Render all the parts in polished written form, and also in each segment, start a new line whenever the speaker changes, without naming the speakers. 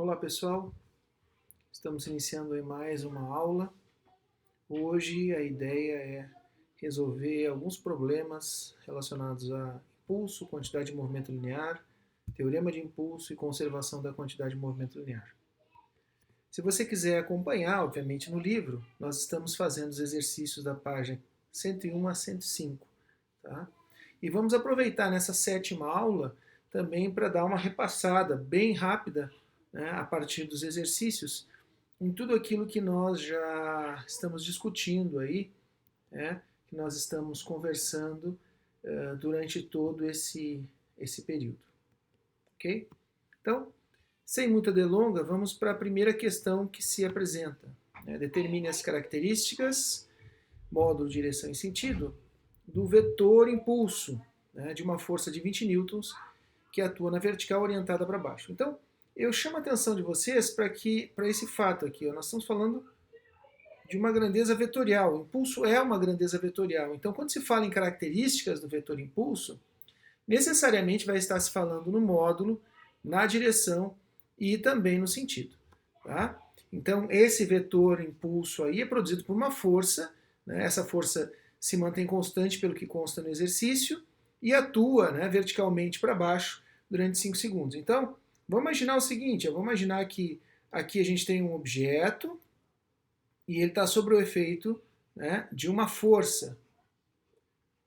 Olá pessoal, estamos iniciando aí mais uma aula. Hoje a ideia é resolver alguns problemas relacionados a impulso, quantidade de movimento linear, teorema de impulso e conservação da quantidade de movimento linear. Se você quiser acompanhar, obviamente no livro, nós estamos fazendo os exercícios da página 101 a 105. Tá? E vamos aproveitar nessa sétima aula também para dar uma repassada bem rápida, né, a partir dos exercícios, em tudo aquilo que nós já estamos discutindo aí, né, que nós estamos conversando durante todo esse período. Ok? Então, sem muita delonga, vamos para a primeira questão que se apresenta. Né? Determine as características, módulo, direção e sentido, do vetor impulso, né, de uma força de 20 newtons que atua na vertical orientada para baixo. Então, eu chamo a atenção de vocês para esse fato aqui. Ó, nós estamos falando de uma grandeza vetorial. O impulso é uma grandeza vetorial. Então, quando se fala em características do vetor impulso, necessariamente vai estar se falando no módulo, na direção e também no sentido. Tá? Então, esse vetor impulso aí é produzido por uma força, né? Essa força se mantém constante pelo que consta no exercício e atua, né, verticalmente para baixo durante 5 segundos. Então, vamos imaginar o seguinte, vamos imaginar que aqui a gente tem um objeto e ele está sob o efeito, né, de uma força,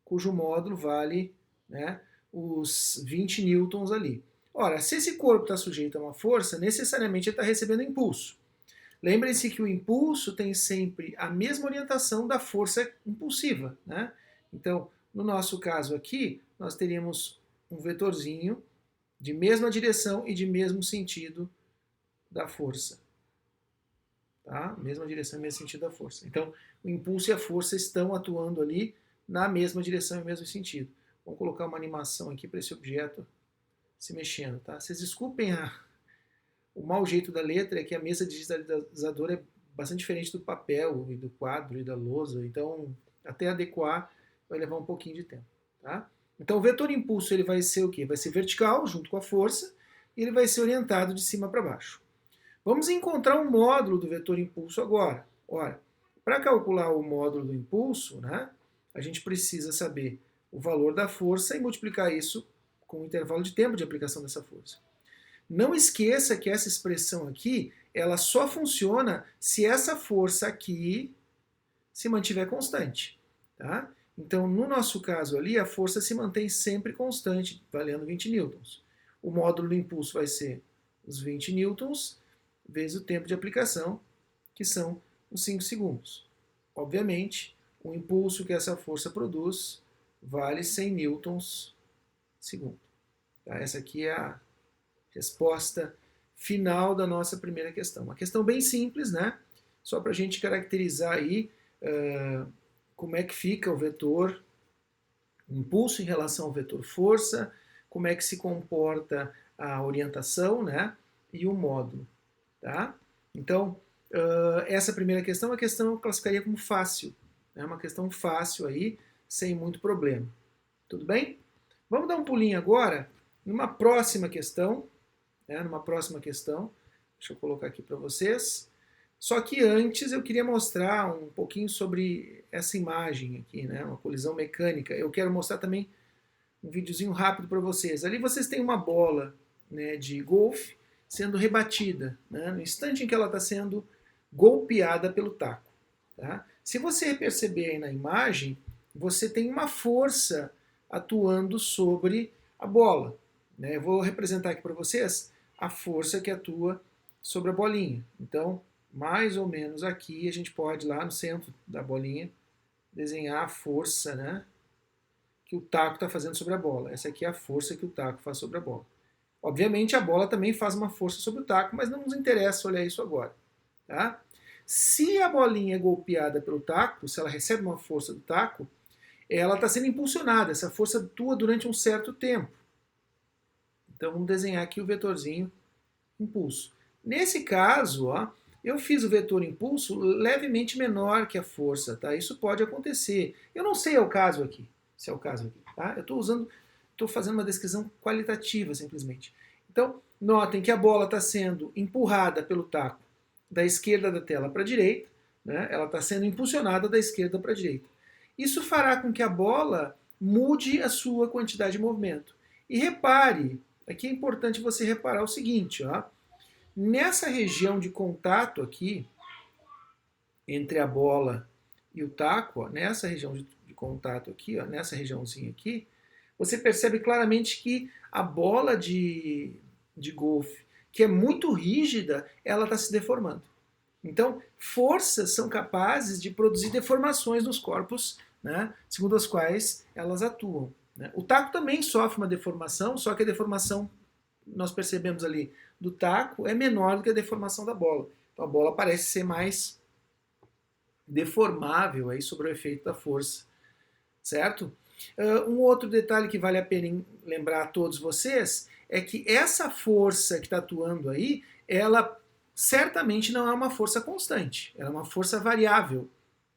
cujo módulo vale, né, os 20 newtons ali. Ora, se esse corpo está sujeito a uma força, necessariamente ele está recebendo impulso. Lembrem-se que o impulso tem sempre a mesma orientação da força impulsiva. Né? Então, no nosso caso aqui, nós teríamos um vetorzinho de mesma direção e de mesmo sentido da força. Tá? Mesma direção e mesmo sentido da força. Então, o impulso e a força estão atuando ali na mesma direção e mesmo sentido. Vamos colocar uma animação aqui para esse objeto se mexendo. Tá? Vocês desculpem o mau jeito da letra, é que a mesa digitalizadora é bastante diferente do papel e do quadro e da lousa, então até adequar vai levar um pouquinho de tempo. Tá? Então o vetor impulso ele vai ser o quê? Vai ser vertical, junto com a força, e ele vai ser orientado de cima para baixo. Vamos encontrar um módulo do vetor impulso agora. Ora, para calcular o módulo do impulso, né, a gente precisa saber o valor da força e multiplicar isso com o intervalo de tempo de aplicação dessa força. Não esqueça que essa expressão aqui, ela só funciona se essa força aqui se mantiver constante. Tá? Então, no nosso caso ali, a força se mantém sempre constante, valendo 20 newtons. O módulo do impulso vai ser os 20 newtons vezes o tempo de aplicação, que são os 5 segundos. Obviamente, o impulso que essa força produz vale 100 newtons segundo. Tá? Essa aqui é a resposta final da nossa primeira questão. Uma questão bem simples, né? Só para a gente caracterizar aí como é que fica o vetor impulso em relação ao vetor força, como é que se comporta a orientação, né? E o módulo. Tá? Então, essa primeira questão é uma questão que eu classificaria como fácil. É né? Uma questão fácil aí, sem muito problema. Tudo bem? Vamos dar um pulinho agora numa próxima questão. Deixa eu colocar aqui para vocês. Só que antes eu queria mostrar um pouquinho sobre essa imagem aqui, né? Uma colisão mecânica. Eu quero mostrar também um videozinho rápido para vocês. Ali vocês têm uma bola, né, de golfe sendo rebatida, né, no instante em que ela está sendo golpeada pelo taco. Tá? Se você perceber aí na imagem, você tem uma força atuando sobre a bola. Né? Eu vou representar aqui para vocês a força que atua sobre a bolinha. Então, mais ou menos aqui, a gente pode, lá no centro da bolinha, desenhar a força, né, que o taco está fazendo sobre a bola. Essa aqui é a força que o taco faz sobre a bola. Obviamente, a bola também faz uma força sobre o taco, mas não nos interessa olhar isso agora. Tá? Se a bolinha é golpeada pelo taco, se ela recebe uma força do taco, ela está sendo impulsionada. Essa força atua durante um certo tempo. Então, vamos desenhar aqui o vetorzinho impulso. Nesse caso, ó, eu fiz o vetor impulso levemente menor que a força. Tá? Isso pode acontecer. Eu não sei se é o caso aqui. Tá? Eu estou fazendo uma descrição qualitativa, simplesmente. Então, notem que a bola está sendo empurrada pelo taco da esquerda da tela para a direita, né? Ela está sendo impulsionada da esquerda para a direita. Isso fará com que a bola mude a sua quantidade de movimento. E repare, aqui é importante você reparar o seguinte, ó, nessa região de contato aqui, entre a bola e o taco, ó, nessa região de contato aqui, ó, nessa regiãozinha aqui, você percebe claramente que a bola de golfe, que é muito rígida, ela está se deformando. Então, forças são capazes de produzir deformações nos corpos, né, segundo as quais elas atuam. Né? O taco também sofre uma deformação, só que a deformação, nós percebemos ali, do taco é menor do que a deformação da bola. Então a bola parece ser mais deformável aí sobre o efeito da força, certo? Um outro detalhe que vale a pena lembrar a todos vocês é que essa força que está atuando aí, ela certamente não é uma força constante, ela é uma força variável.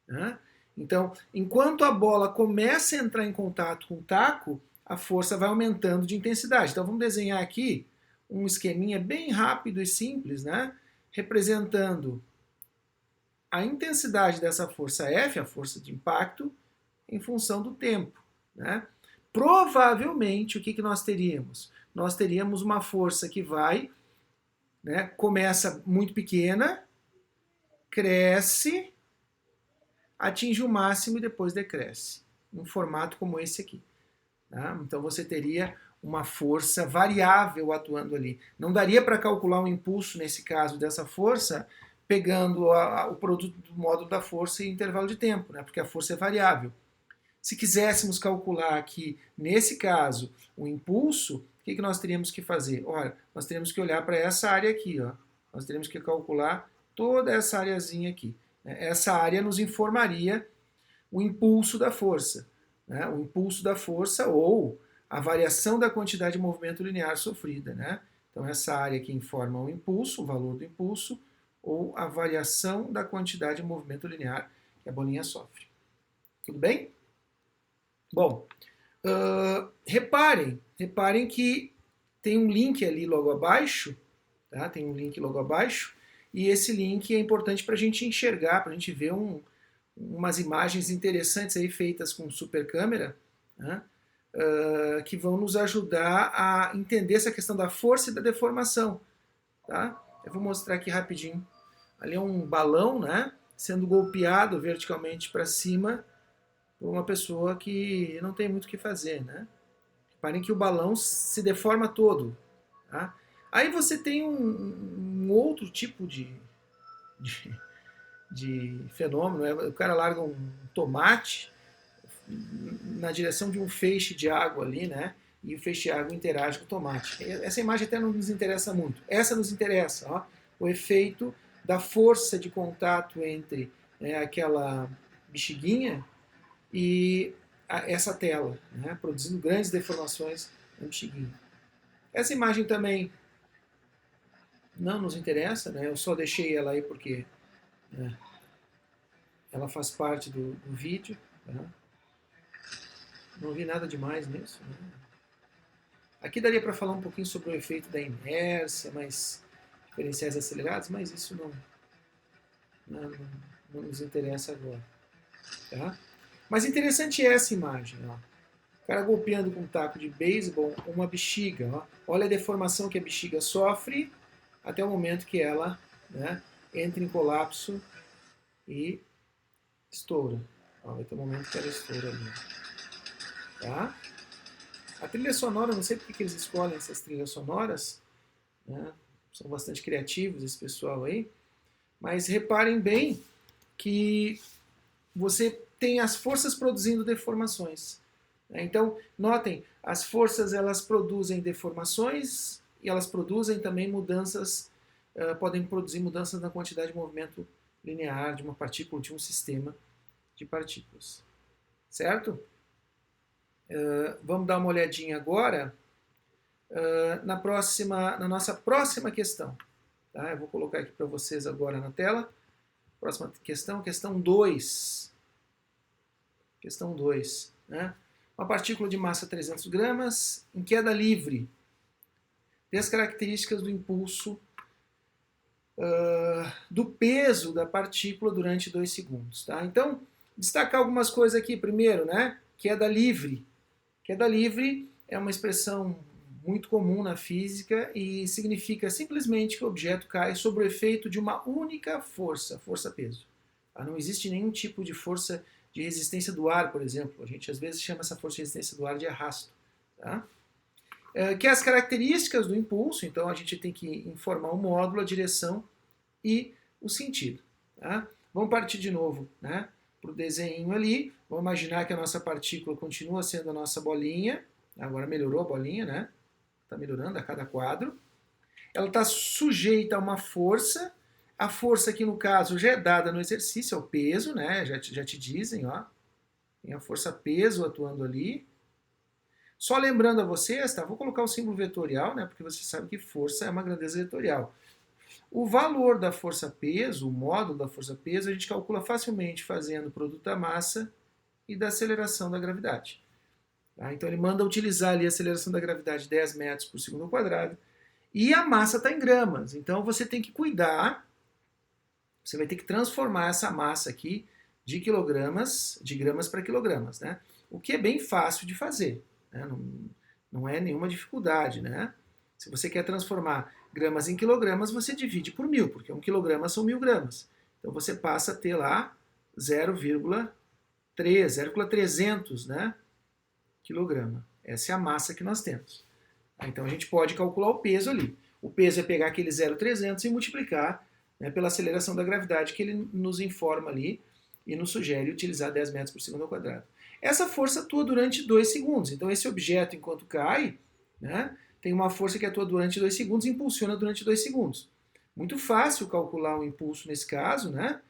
Né? Então, enquanto a bola começa a entrar em contato com o taco, a força vai aumentando de intensidade. Então vamos desenhar aqui um esqueminha bem rápido e simples, né? Representando a intensidade dessa força F, a força de impacto, em função do tempo. Né? Provavelmente, o que nós teríamos? Nós teríamos uma força que vai, né, começa muito pequena, cresce, atinge o máximo e depois decresce. Um formato como esse aqui. Tá? Então você teria uma força variável atuando ali. Não daria para calcular um impulso, nesse caso, dessa força, pegando o produto do módulo da força e intervalo de tempo, né? Porque a força é variável. Se quiséssemos calcular aqui, nesse caso, o impulso, o que nós teríamos que fazer? Olha, nós teríamos que olhar para essa área aqui. Ó. Nós teríamos que calcular toda essa areazinha aqui. Essa área nos informaria o impulso da força. Né? O impulso da força ou a variação da quantidade de movimento linear sofrida. Né? Então, essa área aqui informa o impulso, o valor do impulso, ou a variação da quantidade de movimento linear que a bolinha sofre. Tudo bem? Bom, reparem que tem um link ali logo abaixo, tá? Tem um link logo abaixo, e esse link é importante para a gente enxergar, para a gente ver umas imagens interessantes aí feitas com super câmera, né? Que vão nos ajudar a entender essa questão da força e da deformação. Tá? Eu vou mostrar aqui rapidinho. Ali é um balão, né, sendo golpeado verticalmente para cima por uma pessoa que não tem muito o que fazer. Né? Reparem que o balão se deforma todo. Tá? Aí você tem um outro tipo de fenômeno. Né? O cara larga um tomate na direção de um feixe de água ali, né? E o feixe de água interage com o tomate. Essa imagem até não nos interessa muito. Essa nos interessa, ó, o efeito da força de contato entre aquela bexiguinha e essa tela, né? Produzindo grandes deformações na bexiguinha. Essa imagem também não nos interessa, né? Eu só deixei ela aí porque ela faz parte do vídeo. Né? Não vi nada demais nisso. Né? Aqui daria para falar um pouquinho sobre o efeito da inércia, mais diferenciais acelerados, mas isso não nos interessa agora. Tá? Mas interessante é essa imagem. Ó. O cara golpeando com um taco de beisebol uma bexiga. Ó. Olha a deformação que a bexiga sofre até o momento que ela, né, entra em colapso e estoura. Ó, vai ter um momento que ela estoura ali. Tá? A trilha sonora, não sei porque que eles escolhem essas trilhas sonoras, né? São bastante criativos esse pessoal aí, mas reparem bem que você tem as forças produzindo deformações. Né? Então, notem, as forças elas produzem deformações e elas produzem também mudanças, podem produzir mudanças na quantidade de movimento linear de uma partícula, de um sistema de partículas. Certo? Vamos dar uma olhadinha agora na nossa próxima questão. Tá? Eu vou colocar aqui para vocês agora na tela. Próxima questão, questão 2. Questão 2. Né? Uma partícula de massa 300 gramas, em queda livre, ver as características do impulso, do peso da partícula durante 2 segundos. Tá? Então, destacar algumas coisas aqui. Primeiro, né, queda livre. Queda livre é uma expressão muito comum na física e significa simplesmente que o objeto cai sob o efeito de uma única força, força-peso. Tá? Não existe nenhum tipo de força de resistência do ar, por exemplo. A gente às vezes chama essa força de resistência do ar de arrasto. Tá? Que é as características do impulso, então a gente tem que informar o módulo, a direção e o sentido. Tá? Vamos partir de novo, né, para o desenho ali. Vamos imaginar que a nossa partícula continua sendo a nossa bolinha. Agora melhorou a bolinha, né? Está melhorando a cada quadro. Ela está sujeita a uma força. A força aqui no caso já é dada no exercício, é o peso, né? Já te dizem, ó. Tem a força peso atuando ali. Só lembrando a vocês, tá? Vou colocar o símbolo vetorial, né? Porque você sabe que força é uma grandeza vetorial. O valor da força-peso, o módulo da força-peso, a gente calcula facilmente fazendo o produto da massa e da aceleração da gravidade. Tá? Então ele manda utilizar ali a aceleração da gravidade 10 metros por segundo ao quadrado e a massa está em gramas. Então você tem que cuidar, você vai ter que transformar essa massa aqui de gramas para quilogramas, né? O que é bem fácil de fazer. Né? Não é nenhuma dificuldade, né? Se você quer transformar gramas em quilogramas, você divide por 1000, porque 1 quilograma são 1000 gramas. Então você passa a ter lá 0,300, né, quilograma. Essa é a massa que nós temos. Então a gente pode calcular o peso ali. O peso é pegar aquele 0,300 e multiplicar, né, pela aceleração da gravidade que ele nos informa ali e nos sugere utilizar 10 metros por segundo ao quadrado. Essa força atua durante 2 segundos. Então esse objeto, enquanto cai, né, tem uma força que atua durante 2 segundos e impulsiona durante 2 segundos. Muito fácil calcular o impulso nesse caso, né?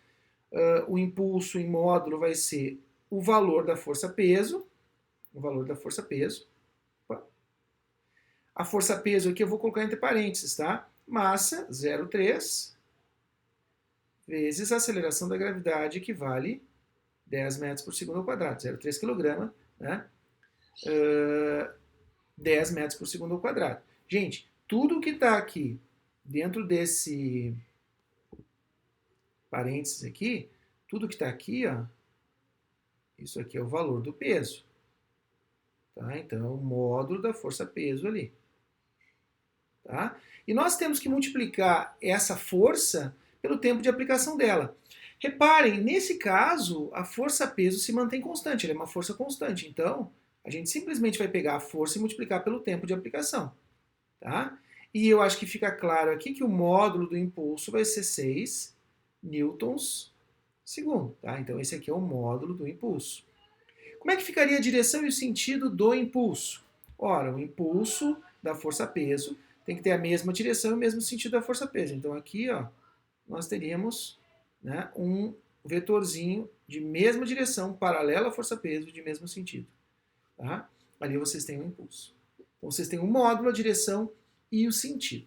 O impulso em módulo vai ser o valor da força-peso, A força-peso aqui eu vou colocar entre parênteses, tá? Massa, 0,3, vezes a aceleração da gravidade, que vale 10 metros por segundo ao quadrado, 0,3 kg, né? 10 metros por segundo ao quadrado. Gente, tudo que está aqui dentro desse parênteses aqui, tudo que está aqui, ó, isso aqui é o valor do peso. Tá? Então, é o módulo da força-peso ali. Tá? E nós temos que multiplicar essa força pelo tempo de aplicação dela. Reparem, nesse caso, a força-peso se mantém constante, ela é uma força constante. Então, a gente simplesmente vai pegar a força e multiplicar pelo tempo de aplicação. Tá? E eu acho que fica claro aqui que o módulo do impulso vai ser 6 newtons segundo. Tá? Então, esse aqui é o módulo do impulso. Como é que ficaria a direção e o sentido do impulso? Ora, o impulso da força-peso tem que ter a mesma direção e o mesmo sentido da força-peso. Então, aqui, ó, nós teríamos, né, um vetorzinho de mesma direção, paralelo à força-peso, de mesmo sentido. Tá? Ali vocês têm o impulso. Então, vocês têm o módulo, a direção e o sentido.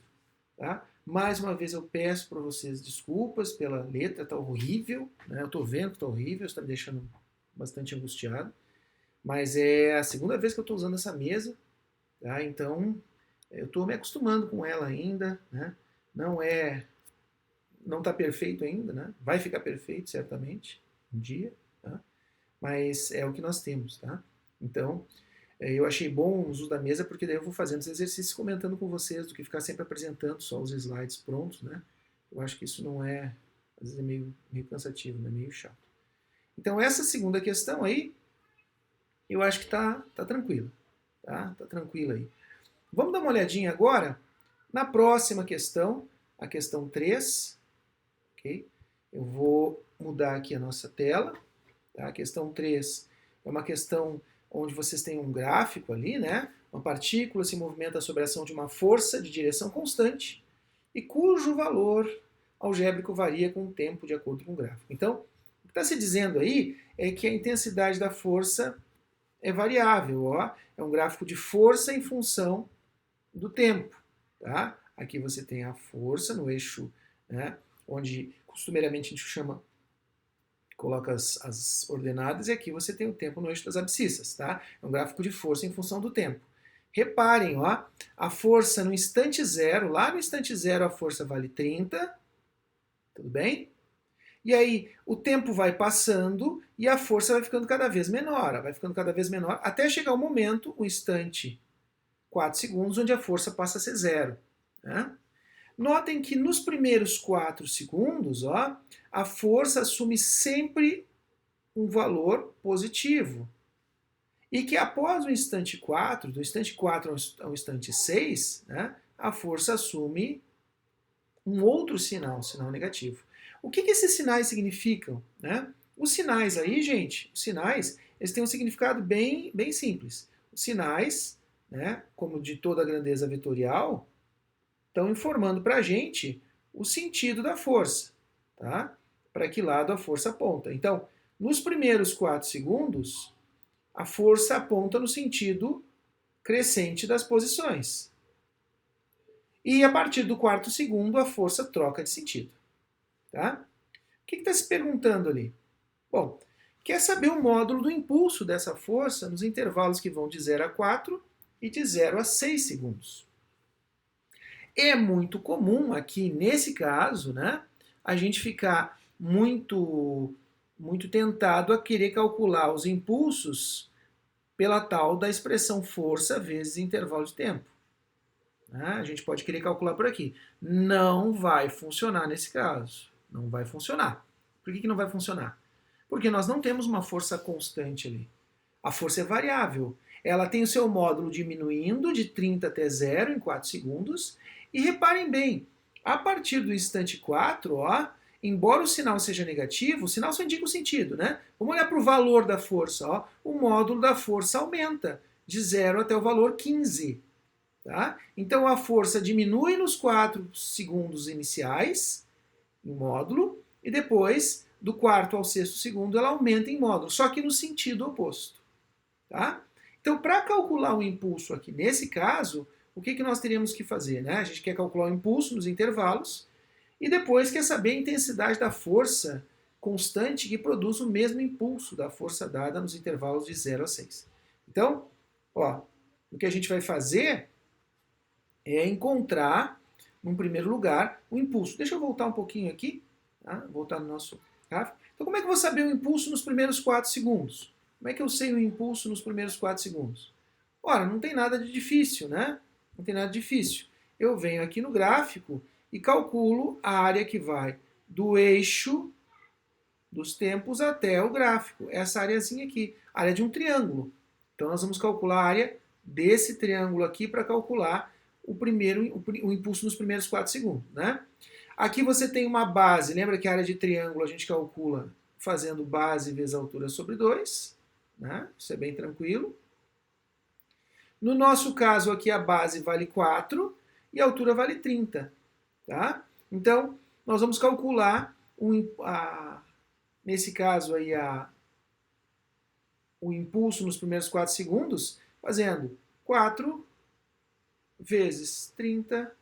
Tá? Mais uma vez eu peço para vocês desculpas pela letra, está horrível. Né? Eu estou vendo que está horrível, está me deixando bastante angustiado. Mas é a segunda vez que eu estou usando essa mesa. Tá? Então, eu estou me acostumando com ela ainda. Né? Não está perfeito ainda. Né? Vai ficar perfeito, certamente, um dia. Tá? Mas é o que nós temos. Tá? Então, eu achei bom o uso da mesa, porque daí eu vou fazendo os exercícios comentando com vocês, do que ficar sempre apresentando só os slides prontos, né? Eu acho que isso não é, às vezes é meio cansativo, né? Meio chato. Então essa segunda questão aí, eu acho que tá tranquilo, tá? Tá tranquilo aí. Vamos dar uma olhadinha agora na próxima questão, a questão 3, ok? Eu vou mudar aqui a nossa tela, tá? A questão 3 é uma questão onde vocês têm um gráfico ali, né? Uma partícula se movimenta sob a ação de uma força de direção constante e cujo valor algébrico varia com o tempo de acordo com o gráfico. Então, o que está se dizendo aí é que a intensidade da força é variável. Ó. É um gráfico de força em função do tempo. Tá? Aqui você tem a força no eixo, né, onde costumeiramente a gente coloca as ordenadas, e aqui você tem o tempo no eixo das abscissas. Tá? É um gráfico de força em função do tempo. Reparem, ó, a força no instante zero, lá no instante zero a força vale 30, tudo bem? E aí o tempo vai passando e a força vai ficando cada vez menor, vai ficando cada vez menor, até chegar o momento, o instante 4 segundos, onde a força passa a ser zero. Né? Notem que nos primeiros 4 segundos, ó, a força assume sempre um valor positivo. E que após o instante 4, do instante 4 ao instante 6, né, a força assume um outro sinal, um sinal negativo. O que esses sinais significam? Né? Os sinais aí, gente, os sinais, eles têm um significado bem simples. Os sinais, né, como de toda a grandeza vetorial, estão informando para a gente o sentido da força, tá? Para que lado a força aponta. Então, nos primeiros 4 segundos, a força aponta no sentido crescente das posições. E a partir do 4º segundo, a força troca de sentido. Tá? O que está se perguntando ali? Bom, quer saber o módulo do impulso dessa força nos intervalos que vão de 0 a 4 e de 0 a 6 segundos. É muito comum aqui, nesse caso, né, a gente ficar muito tentado a querer calcular os impulsos pela tal da expressão força vezes intervalo de tempo. A gente pode querer calcular por aqui. Não vai funcionar nesse caso. Não vai funcionar. Por que não vai funcionar? Porque nós não temos uma força constante ali. A força é variável. Ela tem o seu módulo diminuindo de 30 até 0 em 4 segundos. E reparem bem, a partir do instante 4, ó, embora o sinal seja negativo, o sinal só indica o sentido, né? Vamos olhar para o valor da força. Ó. O módulo da força aumenta de 0 até o valor 15. Tá? Então a força diminui nos 4 segundos iniciais, em módulo, e depois, do 4º ao 6º segundo, ela aumenta em módulo, só que no sentido oposto. Tá? Então, para calcular o impulso aqui, nesse caso, o que nós teríamos que fazer? Né? A gente quer calcular o impulso nos intervalos, e depois quer saber a intensidade da força constante que produz o mesmo impulso da força dada nos intervalos de 0 a 6. Então, ó, o que a gente vai fazer é encontrar, num primeiro lugar, o impulso. Deixa eu voltar um pouquinho aqui, tá? Voltar no nosso gráfico. Então, como é que eu vou saber o impulso nos primeiros 4 segundos? Como é que eu sei o impulso nos primeiros 4 segundos? Ora, não tem nada de difícil, né? Não tem nada de difícil. Eu venho aqui no gráfico e calculo a área que vai do eixo dos tempos até o gráfico. Essa areazinha aqui, área de um triângulo. Então, nós vamos calcular a área desse triângulo aqui para calcular o impulso nos primeiros 4 segundos. Né? Aqui você tem uma base, lembra que a área de triângulo a gente calcula fazendo base vezes altura sobre 2, né? Isso é bem tranquilo. No nosso caso aqui a base vale 4 e a altura vale 30. Tá? Então, nós vamos calcular, nesse caso aí, o impulso nos primeiros 4 segundos, fazendo 4 vezes 30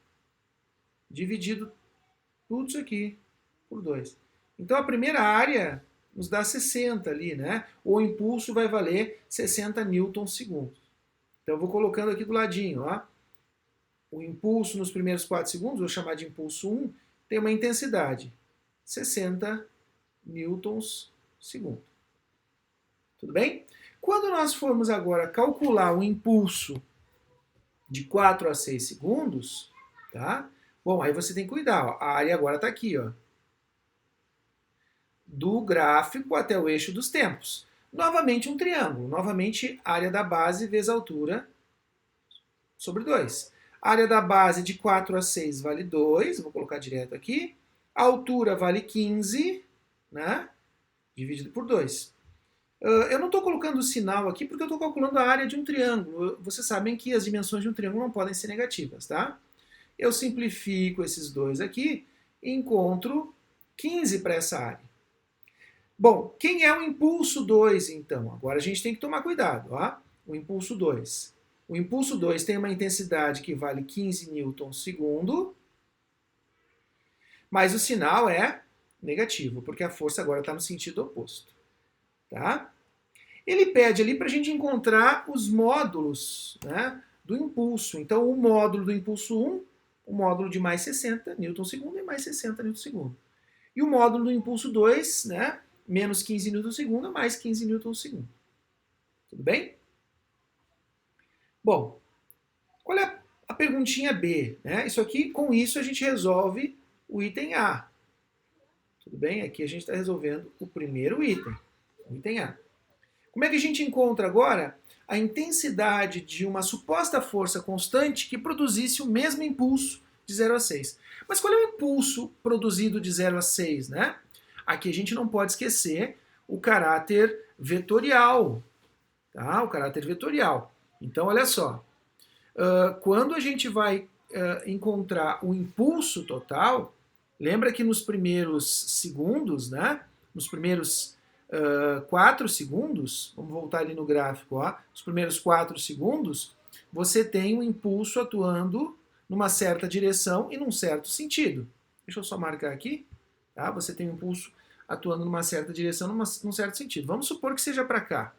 dividido tudo isso aqui por 2. Então a primeira área nos dá 60 ali, né? O impulso vai valer 60 newtons segundos. Então eu vou colocando aqui do ladinho, ó. O impulso nos primeiros 4 segundos, vou chamar de impulso 1, tem uma intensidade 60 newtons segundo. Tudo bem? Quando nós formos agora calcular o impulso de 4 a 6 segundos, tá? Bom, aí você tem que cuidar, ó. A área agora está aqui, ó. Do gráfico até o eixo dos tempos. Novamente um triângulo, novamente área da base vezes altura sobre 2. A área da base de 4 a 6 vale 2, vou colocar direto aqui. A altura vale 15, né? Dividido por 2. Eu não estou colocando o sinal aqui porque eu estou calculando a área de um triângulo. Vocês sabem que as dimensões de um triângulo não podem ser negativas, tá? Eu simplifico esses dois aqui e encontro 15 para essa área. Bom, quem é o impulso 2, então? Agora a gente tem que tomar cuidado. Ó. O impulso 2. O impulso 2 tem uma intensidade que vale 15 newtons segundo, mas o sinal é negativo, porque a força agora está no sentido oposto. Tá? Ele pede ali para a gente encontrar os módulos, né, do impulso. Então, o módulo do impulso 1, o módulo de mais 60 Newton-segundo é mais 60 Newton-segundo. E o módulo do impulso 2, né, menos 15 Newton-segundo é mais 15 Newton-segundo. Tudo bem? Bom, qual é a perguntinha B? Né? Isso aqui, com isso, a gente resolve o item A. Tudo bem? Aqui a gente está resolvendo o primeiro item, o item A. Como é que a gente encontra agora a intensidade de uma suposta força constante que produzisse o mesmo impulso de 0 a 6? Mas qual é o impulso produzido de 0 a 6? Né? Aqui a gente não pode esquecer o caráter vetorial. Tá? O caráter vetorial. Então, olha só. Quando a gente vai encontrar o impulso total, lembra que nos primeiros segundos, né? Nos primeiros 4 segundos, vamos voltar ali no gráfico, ó, os primeiros 4 segundos, você tem um impulso atuando numa certa direção e num certo sentido. Deixa eu só marcar aqui. Tá? Você tem um impulso atuando numa certa direção, num certo sentido. Vamos supor que seja para cá.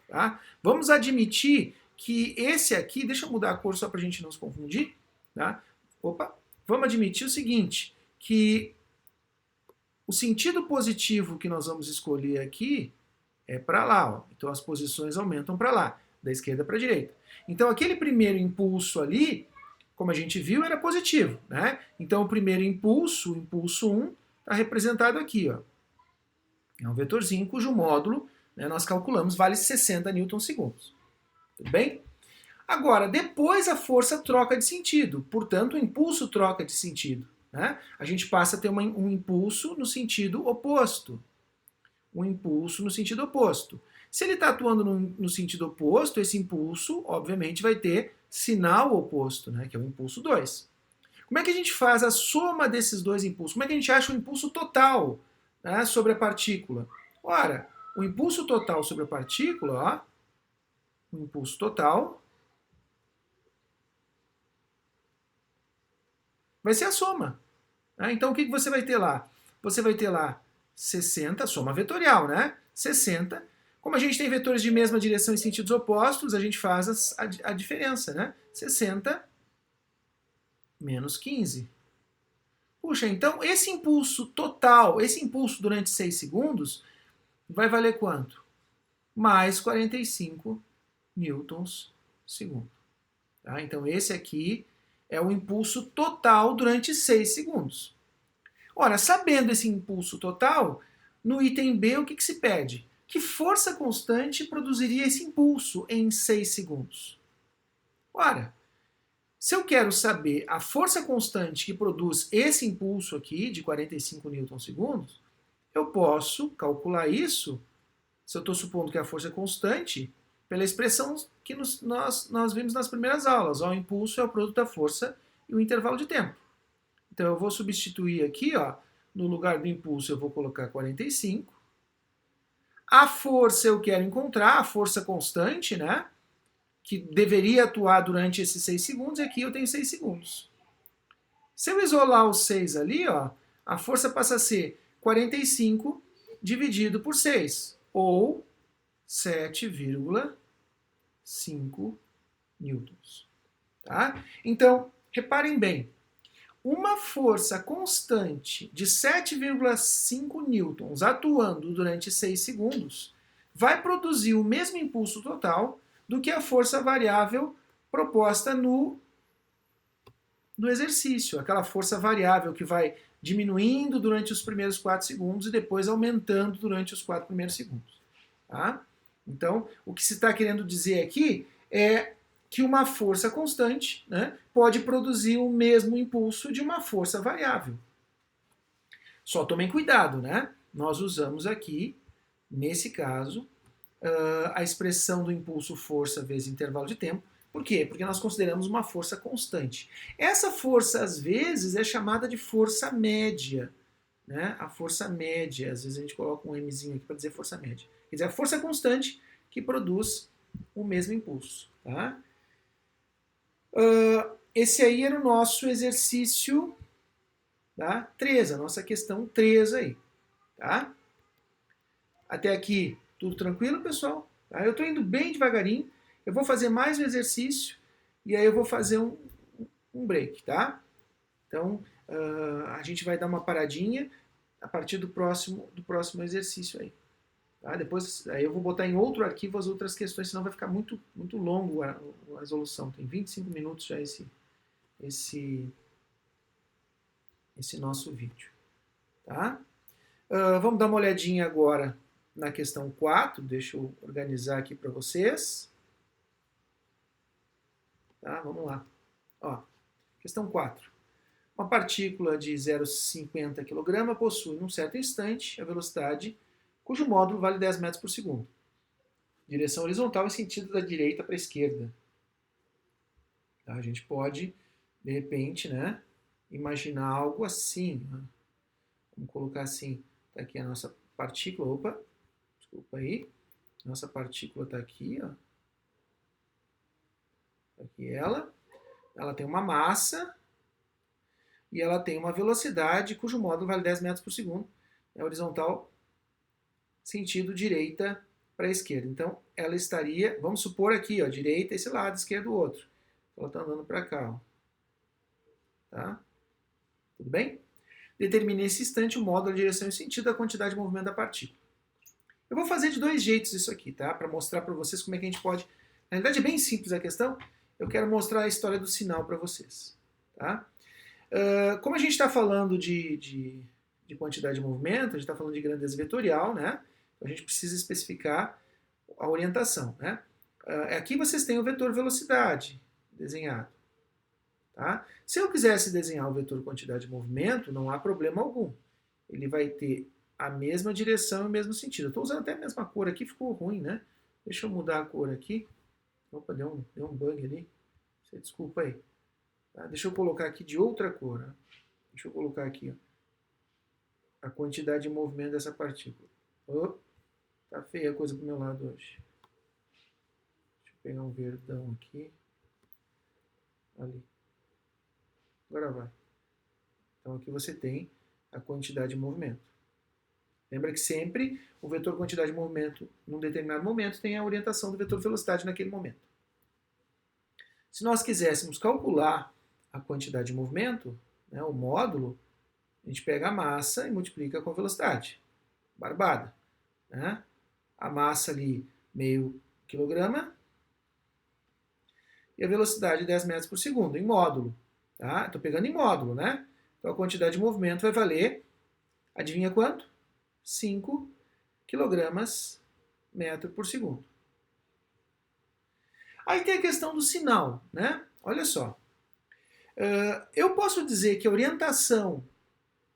Tá? Vamos admitir que esse aqui, deixa eu mudar a cor só para a gente não se confundir. Tá? Opa, vamos admitir o seguinte, que o sentido positivo que nós vamos escolher aqui é para lá. Ó. Então as posições aumentam para lá, da esquerda para a direita. Então aquele primeiro impulso ali, como a gente viu, era positivo. Né? Então o primeiro impulso, o impulso 1, está representado aqui. Ó. É um vetorzinho cujo módulo, né, nós calculamos, vale 60 newton-segundos. Tudo bem? Agora, depois a força troca de sentido, portanto o impulso troca de sentido. Né? A gente passa a ter um impulso no sentido oposto. Um impulso no sentido oposto. Se ele está atuando no sentido oposto, esse impulso, obviamente, vai ter sinal oposto, né, que é o impulso 2. Como é que a gente faz a soma desses dois impulsos? Como é que a gente acha o impulso total, né, sobre a partícula? Ora, o impulso total sobre a partícula, ó, o impulso total vai ser a soma. Então o que você vai ter lá? Você vai ter lá 60, soma vetorial, né? 60. Como a gente tem vetores de mesma direção em sentidos opostos, a gente faz a diferença, né? 60 menos 15. Puxa, então esse impulso total, esse impulso durante 6 segundos, vai valer quanto? Mais 45 newtons segundo. Tá? Então esse aqui é o impulso total durante 6 segundos. Ora, sabendo esse impulso total, no item B o que se pede? Que força constante produziria esse impulso em 6 segundos? Ora, se eu quero saber a força constante que produz esse impulso aqui, de 45 newton-segundos, eu posso calcular isso, se eu estou supondo que a força é constante, pela expressão que nós vimos nas primeiras aulas. O impulso é o produto da força e o intervalo de tempo. Então eu vou substituir aqui, ó, no lugar do impulso eu vou colocar 45. A força eu quero encontrar, a força constante, né? Que deveria atuar durante esses 6 segundos, e aqui eu tenho 6 segundos. Se eu isolar os 6 ali, ó, a força passa a ser 45 dividido por 6, ou 7,5 newtons. Tá? Então, reparem bem, uma força constante de 7,5 newtons atuando durante 6 segundos vai produzir o mesmo impulso total do que a força variável proposta no exercício. Aquela força variável que vai diminuindo durante os primeiros 4 segundos e depois aumentando durante os 4 primeiros segundos. Tá? Então, o que se está querendo dizer aqui é que uma força constante, né, pode produzir o mesmo impulso de uma força variável. Só tomem cuidado, né? Nós usamos aqui, nesse caso, a expressão do impulso força vezes intervalo de tempo. Por quê? Porque nós consideramos uma força constante. Essa força, às vezes, é chamada de força média. Né? A força média, às vezes a gente coloca um Mzinho aqui para dizer força média. Quer dizer, a força constante que produz o mesmo impulso. Tá? Esse aí era o nosso exercício, tá? 3, a nossa questão 3 aí. Tá? Até aqui, tudo tranquilo, pessoal? Tá? Eu estou indo bem devagarinho. Eu vou fazer mais um exercício e aí eu vou fazer um break, tá? Então, a gente vai dar uma paradinha a partir do próximo exercício aí. Tá? Depois, aí eu vou botar em outro arquivo as outras questões, senão vai ficar muito longo a resolução. Tem 25 minutos já esse nosso vídeo. Tá? Vamos dar uma olhadinha agora na questão 4. Deixa eu organizar aqui para vocês. Tá? Vamos lá. Ó, questão 4. Uma partícula de 0,50 kg possui, num certo instante, a velocidade cujo módulo vale 10 metros por segundo. Direção horizontal em sentido da direita para a esquerda. Tá? A gente pode, de repente, né, imaginar algo assim. Né? Vamos colocar assim. Está aqui a nossa partícula. Opa, desculpa aí. Nossa partícula está aqui. Ó. Aqui ela. Ela tem uma massa e ela tem uma velocidade cujo módulo vale 10 metros por segundo. É horizontal, sentido direita para a esquerda. Então, ela estaria, vamos supor aqui, ó, direita esse lado, esquerdo o outro. Ela está andando para cá. Ó. Tá? Tudo bem? Determine nesse instante o módulo, a direção e o sentido da quantidade de movimento da partícula. Eu vou fazer de dois jeitos isso aqui, tá? Para mostrar para vocês como é que a gente pode... Na verdade é bem simples a questão, eu quero mostrar a história do sinal para vocês. Tá? Como a gente está falando de quantidade de movimento, a gente está falando de grandeza vetorial, né? Então a gente precisa especificar a orientação. Né? Aqui vocês têm o vetor velocidade desenhado. Tá? Se eu quisesse desenhar o vetor quantidade de movimento, não há problema algum. Ele vai ter a mesma direção e o mesmo sentido. Eu estou usando até a mesma cor aqui, ficou ruim, né? Deixa eu mudar a cor aqui. Opa, deu um bug ali. Você desculpa aí. Tá? Deixa eu colocar aqui de outra cor. Né? Deixa eu colocar aqui ó, a quantidade de movimento dessa partícula. Oh, tá feia a coisa pro meu lado hoje. Deixa eu pegar um verdão aqui. Ali. Agora vai. Então aqui você tem a quantidade de movimento. Lembra que sempre o vetor quantidade de movimento, num determinado momento, tem a orientação do vetor velocidade naquele momento. Se nós quiséssemos calcular a quantidade de movimento, né, o módulo, a gente pega a massa e multiplica com a velocidade. Barbada. Né? A massa ali, meio quilograma, e a velocidade 10 metros por segundo, em módulo. Tá? Estou pegando em módulo, né? Então a quantidade de movimento vai valer, adivinha quanto? 5 quilogramas metro por segundo. Aí tem a questão do sinal, né? Olha só. Eu posso dizer que a orientação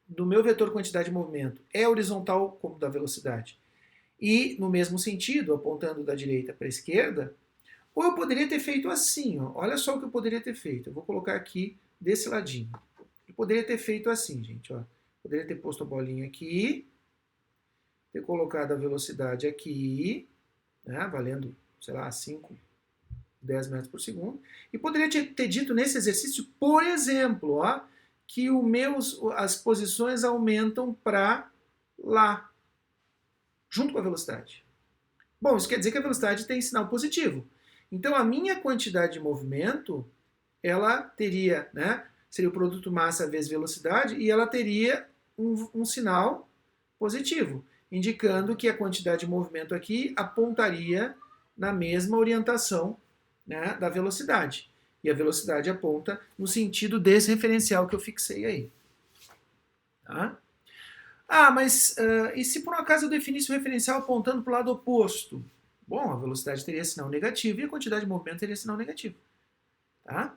do meu vetor quantidade de movimento é horizontal como da velocidade e no mesmo sentido, apontando da direita para a esquerda, ou eu poderia ter feito assim, ó. Olha só o que eu poderia ter feito. Eu vou colocar aqui desse ladinho. Eu poderia ter feito assim, gente. Ó. Poderia ter posto a bolinha aqui, ter colocado a velocidade aqui, né, valendo, sei lá, 5, 10 metros por segundo. E poderia ter dito nesse exercício, por exemplo, ó, que as posições aumentam para lá, junto com a velocidade. Bom, isso quer dizer que a velocidade tem sinal positivo. Então, a minha quantidade de movimento, ela teria, né, seria o produto massa vezes velocidade, e ela teria um sinal positivo, indicando que a quantidade de movimento aqui apontaria na mesma orientação, né, da velocidade. E a velocidade aponta no sentido desse referencial que eu fixei aí. Tá? Mas e se por um acaso eu definisse o referencial apontando para o lado oposto? Bom, a velocidade teria sinal negativo e a quantidade de movimento teria sinal negativo. Tá?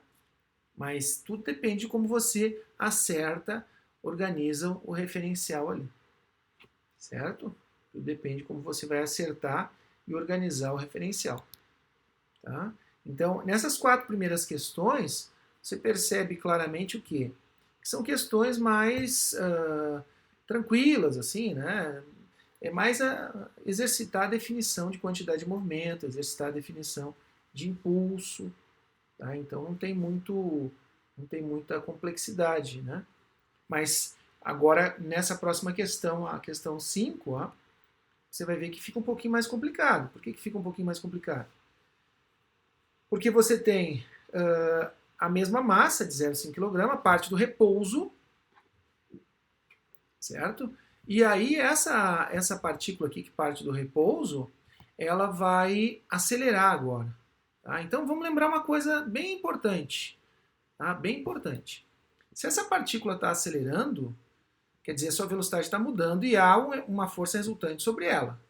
Mas tudo depende de como você acerta, organiza o referencial ali. Certo? Tudo depende de como você vai acertar e organizar o referencial. Tá? Então, nessas 4 primeiras questões, você percebe claramente o quê? São questões mais tranquilas, assim, né? É mais exercitar a definição de quantidade de movimento, exercitar a definição de impulso. Tá? Então, não tem muita complexidade, né? Mas, agora, nessa próxima questão, a questão 5, ó, você vai ver que fica um pouquinho mais complicado. Por que fica um pouquinho mais complicado? Porque você tem a mesma massa de 0,5 kg, parte do repouso, certo? E aí essa partícula aqui que parte do repouso, ela vai acelerar agora. Tá? Então vamos lembrar uma coisa bem importante. Tá? Bem importante. Se essa partícula está acelerando, quer dizer, a sua velocidade está mudando e há uma força resultante sobre ela.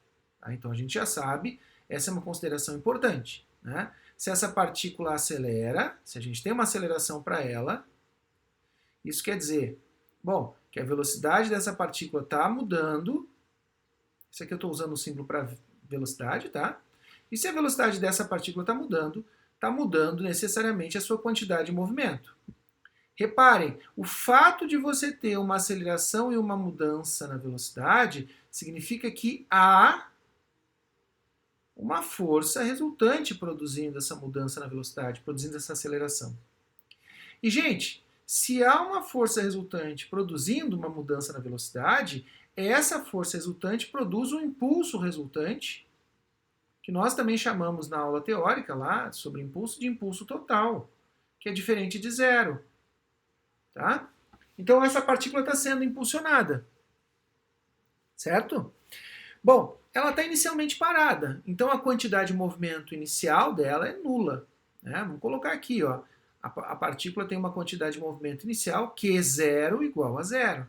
Tá? Então a gente já sabe, essa é uma consideração importante. Né? Se essa partícula acelera, se a gente tem uma aceleração para ela, isso quer dizer, bom, que a velocidade dessa partícula está mudando. Isso aqui eu estou usando o símbolo para velocidade, tá? E se a velocidade dessa partícula está mudando necessariamente a sua quantidade de movimento. Reparem, o fato de você ter uma aceleração e uma mudança na velocidade significa que há uma força resultante produzindo essa mudança na velocidade, produzindo essa aceleração. E, gente, se há uma força resultante produzindo uma mudança na velocidade, essa força resultante produz um impulso resultante, que nós também chamamos na aula teórica lá sobre impulso de impulso total, que é diferente de zero. Tá? Então essa partícula está sendo impulsionada. Certo? Bom, ela está inicialmente parada, então a quantidade de movimento inicial dela é nula. Né? Vamos colocar aqui, ó. A partícula tem uma quantidade de movimento inicial Q0 igual a zero.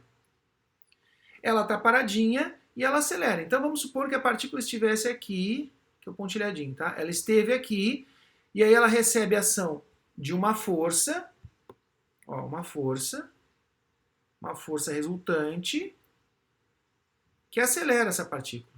Ela está paradinha e ela acelera. Então vamos supor que a partícula estivesse aqui, que eu pontilhadinho, tá? Ela esteve aqui e aí ela recebe a ação de uma força, ó, uma força resultante que acelera essa partícula.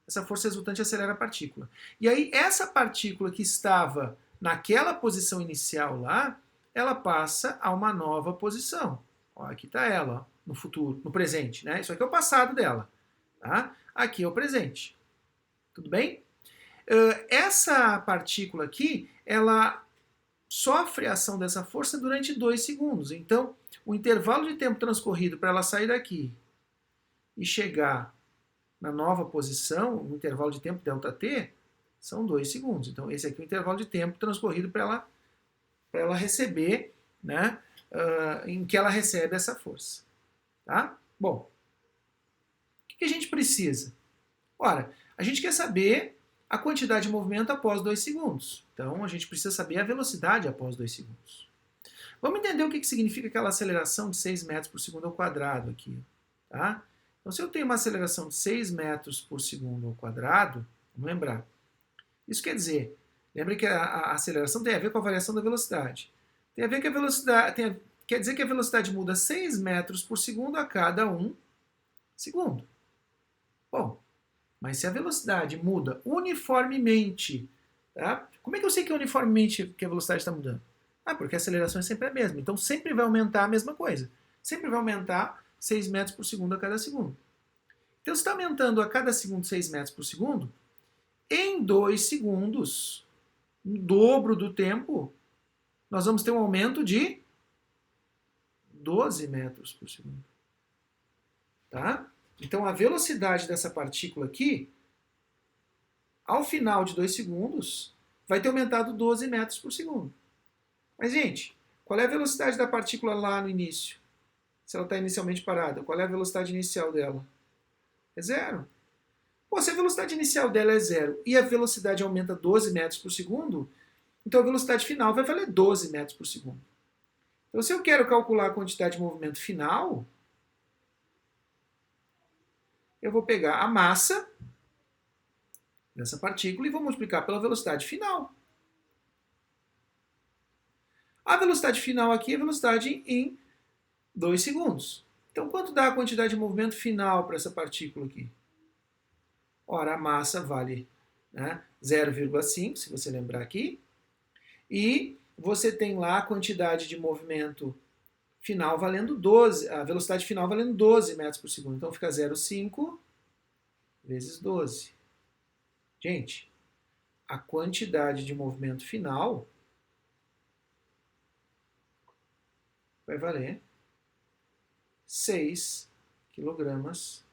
Essa força resultante acelera a partícula. E aí essa partícula que estava naquela posição inicial lá, ela passa a uma nova posição. Ó, aqui está ela, ó, no futuro, no presente. Né? Isso aqui é o passado dela. Tá? Aqui é o presente. Tudo bem? Essa partícula aqui, ela sofre a ação dessa força durante 2 segundos. Então, o intervalo de tempo transcorrido para ela sair daqui e chegar na nova posição, no intervalo de tempo ΔT, são 2 segundos. Então, esse aqui é o intervalo de tempo transcorrido para ela receber, né, em que ela recebe essa força. Tá? Bom, o que a gente precisa? Ora, a gente quer saber a quantidade de movimento após 2 segundos. Então, a gente precisa saber a velocidade após 2 segundos. Vamos entender o que significa aquela aceleração de 6 metros por segundo ao quadrado aqui. Tá? Então, se eu tenho uma aceleração de 6 metros por segundo ao quadrado, vamos lembrar. Isso quer dizer, lembre que a aceleração tem a ver com a variação da velocidade. Tem a ver que a velocidade, quer dizer que a velocidade muda 6 metros por segundo a cada 1 segundo. Bom, mas se a velocidade muda uniformemente, tá? Como é que eu sei que uniformemente que a velocidade está mudando? Porque a aceleração é sempre a mesma. Então sempre vai aumentar a mesma coisa. Sempre vai aumentar 6 metros por segundo a cada segundo. Então se está aumentando a cada segundo 6 metros por segundo, em 2 segundos, no dobro do tempo, nós vamos ter um aumento de 12 metros por segundo. Tá? Então a velocidade dessa partícula aqui, ao final de 2 segundos, vai ter aumentado 12 metros por segundo. Mas, gente, qual é a velocidade da partícula lá no início? Se ela está inicialmente parada, qual é a velocidade inicial dela? É zero. Pô, se a velocidade inicial dela é zero e a velocidade aumenta 12 metros por segundo, então a velocidade final vai valer 12 metros por segundo. Então, se eu quero calcular a quantidade de movimento final, eu vou pegar a massa dessa partícula e vou multiplicar pela velocidade final. A velocidade final aqui é a velocidade em 2 segundos. Então, quanto dá a quantidade de movimento final para essa partícula aqui? Ora, a massa vale, né, 0,5, se você lembrar aqui. E você tem lá a quantidade de movimento final valendo 12, a velocidade final valendo 12 metros por segundo. Então, fica 0,5 vezes 12. Gente, a quantidade de movimento final vai valer 6 quilogramas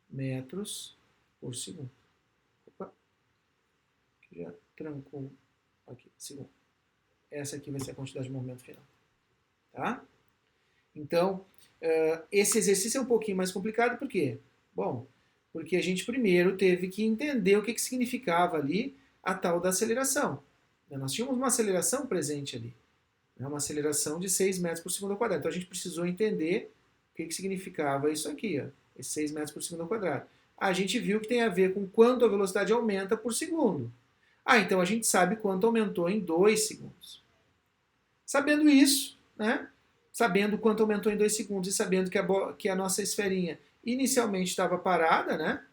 metros por segundo. Opa, já trancou aqui, segundo. essa aqui vai ser a quantidade de momento final. Tá? Então, esse exercício é um pouquinho mais complicado, por quê? Bom, porque a gente primeiro teve que entender o que significava ali a tal da aceleração. Nós tínhamos uma aceleração presente ali, uma aceleração de 6 metros por segundo ao quadrado. Então a gente precisou entender o que significava isso aqui, ó, esses 6 metros por segundo ao quadrado. A gente viu que tem a ver com quanto a velocidade aumenta por segundo. Então a gente sabe quanto aumentou em 2 segundos. Sabendo isso, né? Sabendo quanto aumentou em 2 segundos e sabendo que a nossa esferinha inicialmente estava parada, né?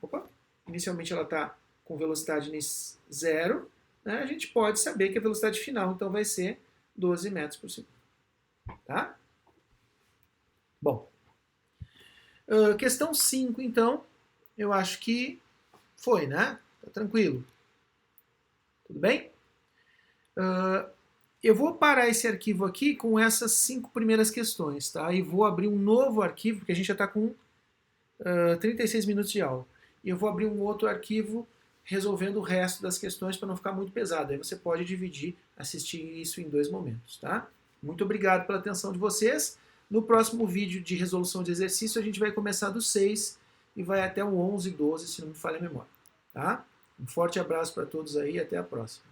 Inicialmente ela está com velocidade 0, né? A gente pode saber que a velocidade final então vai ser 12 metros por segundo. Tá? Bom, questão 5, então, eu acho que foi, né? Tá tranquilo. Tudo bem? Eu vou parar esse arquivo aqui com essas 5 primeiras questões, tá? E vou abrir um novo arquivo, porque a gente já está com 36 minutos de aula. E eu vou abrir um outro arquivo resolvendo o resto das questões para não ficar muito pesado. Aí você pode dividir, assistir isso em 2 momentos, tá? Muito obrigado pela atenção de vocês. No próximo vídeo de resolução de exercício, a gente vai começar do 6 e vai até o 11 e 12, se não me falha a memória, tá? Um forte abraço para todos aí e até a próxima.